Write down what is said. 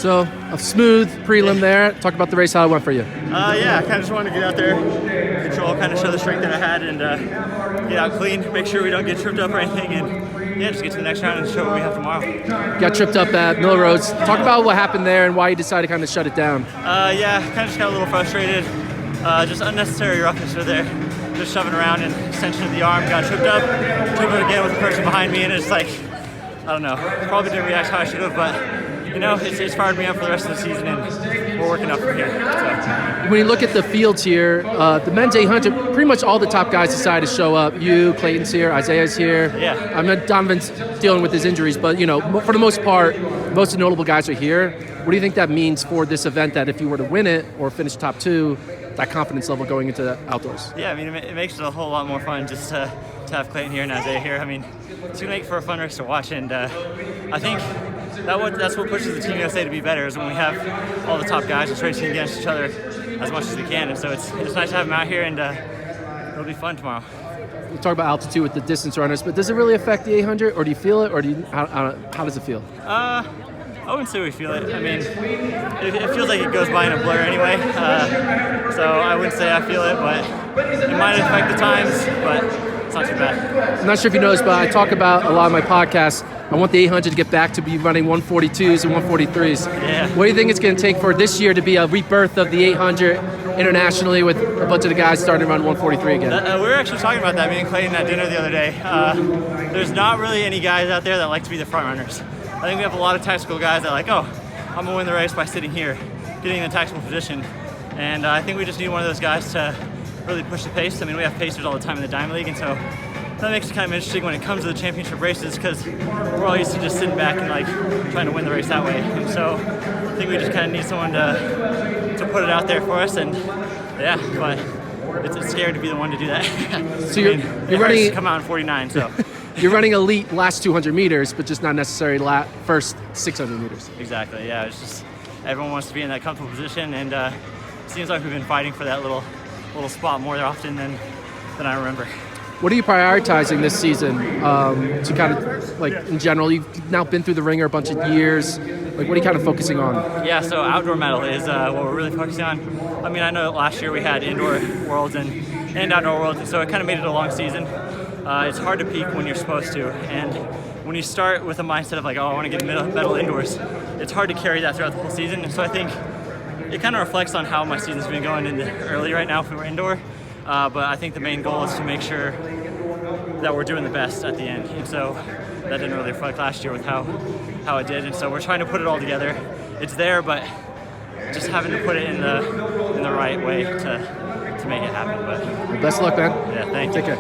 So, a smooth prelim there. Talk about the race, how it went for you. Yeah, I kind of just wanted to get out there, control, kind of show the strength that I had, and get out clean, make sure we don't get tripped up or anything, and yeah, just get to the next round and show what we have tomorrow. Got tripped up at Mill Roads. Talk about what happened there and why you decided to kind of shut it down. Yeah, kind of just got a little frustrated. Just unnecessary roughness over there. Just shoving around and extension of the arm, got tripped up again with the person behind me, and it's like, I don't know, probably didn't react how I should have, but you know, it's fired me up for the rest of the season, and we're working up from here. So. When you look at the fields here, the men's 800, pretty much all the top guys decided to show up. You, Clayton's here, Isaiah's here. Yeah. I mean, Donovan's dealing with his injuries, but you know, for the most part, most of the notable guys are here. What do you think that means for this event, that if you were to win it or finish top 2, that confidence level going into the outdoors? Yeah, I mean, it makes it a whole lot more fun just to have Clayton here and Isaiah here. I mean, it's going to make for a fun race to watch, and I think that's what pushes the Team USA to be better, is when we have all the top guys just racing against each other as much as we can. And so it's nice to have them out here, and it'll be fun tomorrow. We talk about altitude with the distance runners, but does it really affect the 800, or do you feel it, or how does it feel? I wouldn't say we feel it. I mean, it feels like it goes by in a blur anyway, so I wouldn't say I feel it, but it might affect the times, but it's not too bad. I'm not sure if you noticed, but I talk about a lot of my podcasts. I want the 800 to get back to be running 142s and 143s. Yeah. What do you think it's going to take for this year to be a rebirth of the 800 internationally, with a bunch of the guys starting to run 143 again? We were actually talking about that, me and Clayton, at dinner the other day. There's not really any guys out there that like to be the front runners. I think we have a lot of tactical guys that are like, oh, I'm going to win the race by sitting here, getting in the tactical position. And I think we just need one of those guys to really push the pace. I mean, we have pacers all the time in the Diamond League, and so that makes it kind of interesting when it comes to the championship races, because we're all used to just sitting back and like trying to win the race that way. And so I think we just kind of need someone to put it out there for us, and yeah, but it's scary to be the one to do that. So you're running, come out in 49, so. You're running elite last 200 meters, but just not necessarily first 600 meters. Exactly, yeah. It's just everyone wants to be in that comfortable position, and it seems like we've been fighting for that little spot more often than I remember. What are you prioritizing this season to kind of, like, in general? You've now been through the ringer a bunch of years. Like, what are you kind of focusing on? Yeah, so outdoor medal is what we're really focusing on. I mean, I know last year we had indoor worlds and outdoor worlds, and so it kind of made it a long season. It's hard to peak when you're supposed to, and when you start with a mindset of like, oh, I want to get medal indoors, it's hard to carry that throughout the whole season. And so I think it kind of reflects on how my season's been going in the early right now if we were indoor. But I think the main goal is to make sure that we're doing the best at the end. And so that didn't really reflect last year with how it did. And so we're trying to put it all together. It's there, but just having to put it in the right way to make it happen. But best of luck, man. Yeah, thank you. Take care.